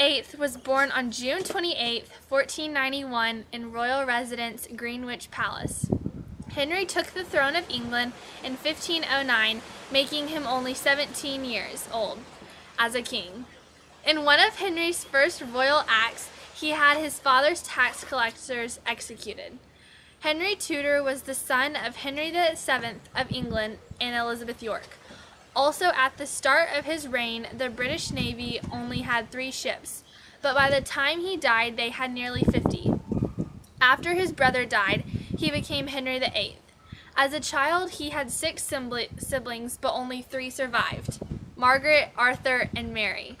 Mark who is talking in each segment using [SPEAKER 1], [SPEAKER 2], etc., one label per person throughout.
[SPEAKER 1] VIII was born on June 28, 1491, in royal residence Greenwich Palace. Henry took the throne of England in 1509, making him only 17 years old as a king. In one of Henry's first royal acts, he had his father's tax collectors executed. Henry Tudor was the son of Henry VII of England and Elizabeth York. Also, at the start of his reign, the British Navy only had 3 ships, but by the time he died, they had nearly 50. After his brother died, he became Henry VIII. As a child, he had 6 siblings, but only 3 survived: Margaret, Arthur, and Mary.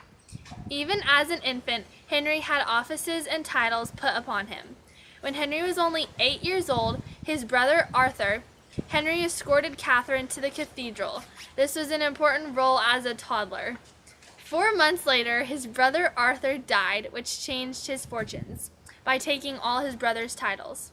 [SPEAKER 1] Even as an infant, Henry had offices and titles put upon him. When Henry was only 8 years old, his brother Arthur, Henry escorted Catherine to the cathedral. This was an important role as a toddler. 4 months later, his brother Arthur died, which changed his fortunes by taking all his brother's titles.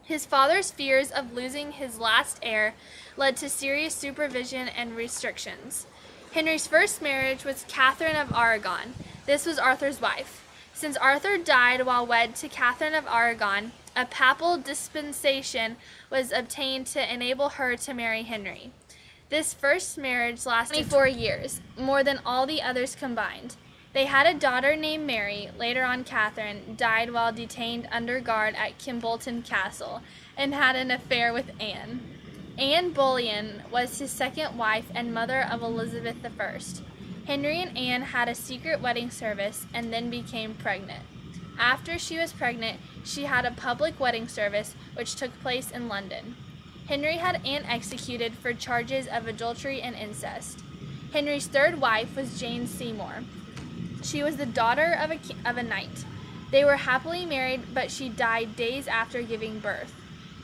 [SPEAKER 1] His father's fears of losing his last heir led to serious supervision and restrictions. Henry's first marriage was Catherine of Aragon. This was Arthur's wife. Since Arthur died while wed to Catherine of Aragon, a papal dispensation was obtained to enable her to marry Henry. This first marriage lasted 24 years, more than all the others combined. They had a daughter named Mary. Later on, Catherine died while detained under guard at Kimbolton Castle and had an affair with Anne. Anne Boleyn was his second wife and mother of Elizabeth I. Henry and Anne had a secret wedding service and then became pregnant. After she was pregnant, she had a public wedding service which took place in London. Henry had Anne executed for charges of adultery and incest. Henry's third wife was Jane Seymour. She was the daughter of a knight. They were happily married, but she died days after giving birth.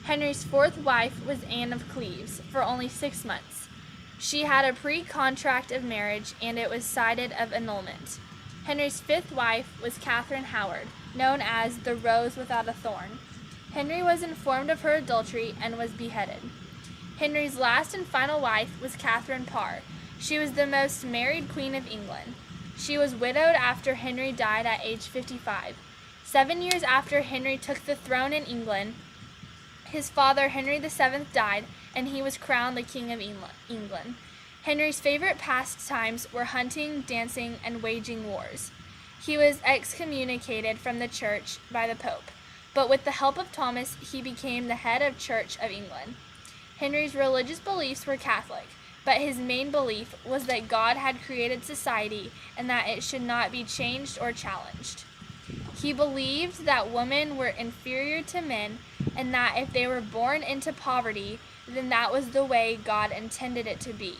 [SPEAKER 1] Henry's fourth wife was Anne of Cleves for only 6 months. She had a pre-contract of marriage, and it was cited of annulment. Henry's fifth wife was Catherine Howard, known as the Rose Without a Thorn. Henry was informed of her adultery and was beheaded. Henry's last and final wife was Catherine Parr. She was the most married queen of England. She was widowed after Henry died at age 55. 7 years after Henry took the throne in England, his father Henry VII died, and he was crowned the King of England. Henry's favorite pastimes were hunting, dancing, and waging wars. He was excommunicated from the church by the Pope, but with the help of Thomas, he became the head of Church of England. Henry's religious beliefs were Catholic, but his main belief was that God had created society and that it should not be changed or challenged. He believed that women were inferior to men and that if they were born into poverty, then that was the way God intended it to be.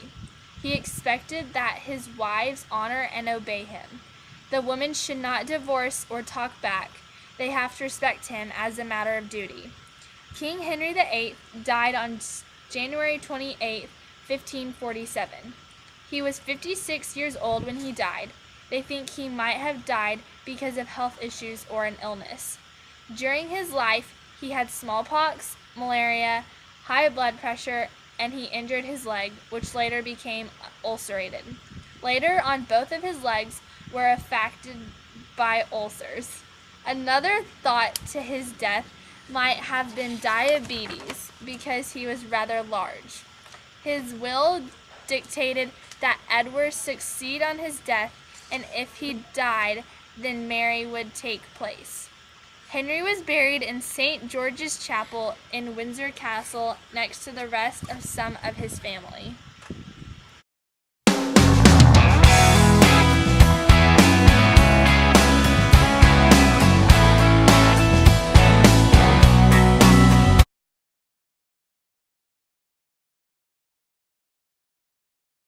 [SPEAKER 1] He expected that his wives honor and obey him. The women should not divorce or talk back. They have to respect him as a matter of duty. King Henry VIII died on January 28, 1547. He was 56 years old when he died. They think he might have died because of health issues or an illness. During his life, he had smallpox, malaria, high blood pressure, and he injured his leg, which later became ulcerated. Later on, both of his legs were affected by ulcers. Another thought to his death might have been diabetes because he was rather large. His will dictated that Edward succeed on his death, and if he died, then Mary would take place. Henry was buried in St. George's Chapel in Windsor Castle next to the rest of some of his family.